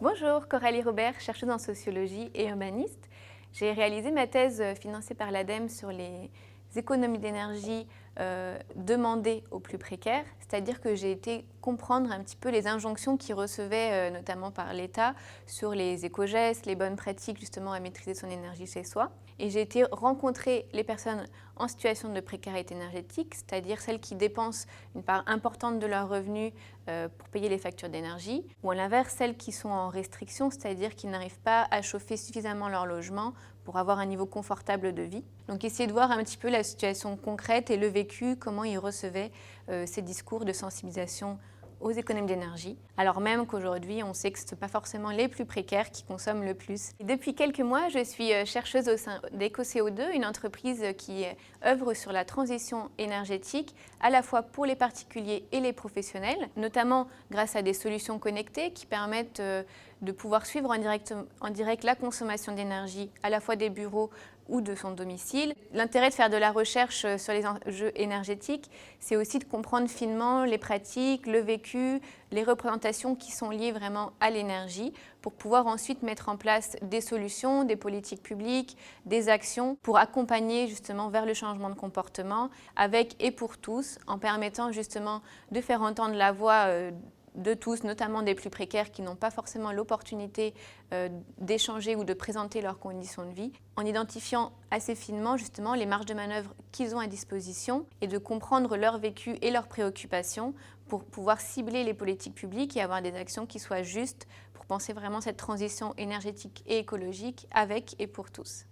Bonjour, Coralie Robert, chercheuse en sociologie et urbaniste. J'ai réalisé ma thèse financée par l'ADEME sur les économies d'énergie demandées aux plus précaires, c'est-à-dire que j'ai été comprendre un petit peu les injonctions qu'ils recevaient notamment par l'État sur les éco-gestes, les bonnes pratiques justement à maîtriser son énergie chez soi. Et j'ai été rencontrer les personnes en situation de précarité énergétique, c'est-à-dire celles qui dépensent une part importante de leurs revenus pour payer les factures d'énergie, ou à l'inverse, celles qui sont en restriction, c'est-à-dire qui n'arrivent pas à chauffer suffisamment leur logement pour avoir un niveau confortable de vie. Donc essayer de voir un petit peu la situation concrète et le vécu, comment ils recevaient ces discours de sensibilisation aux économies d'énergie, alors même qu'aujourd'hui, on sait que ce ne sont pas forcément les plus précaires qui consomment le plus. Et depuis quelques mois, je suis chercheuse au sein d'EcoCO2, une entreprise qui œuvre sur la transition énergétique, à la fois pour les particuliers et les professionnels, notamment grâce à des solutions connectées qui permettent de pouvoir suivre en direct la consommation d'énergie, à la fois des bureaux ou de son domicile. L'intérêt de faire de la recherche sur les enjeux énergétiques, c'est aussi de comprendre finement les pratiques, le vécu, les représentations qui sont liées vraiment à l'énergie pour pouvoir ensuite mettre en place des solutions, des politiques publiques, des actions pour accompagner justement vers le changement de comportement avec et pour tous, en permettant justement de faire entendre la voix de tous, notamment des plus précaires qui n'ont pas forcément l'opportunité d'échanger ou de présenter leurs conditions de vie, en identifiant assez finement justement les marges de manœuvre qu'ils ont à disposition et de comprendre leur vécu et leurs préoccupations pour pouvoir cibler les politiques publiques et avoir des actions qui soient justes pour penser vraiment cette transition énergétique et écologique avec et pour tous.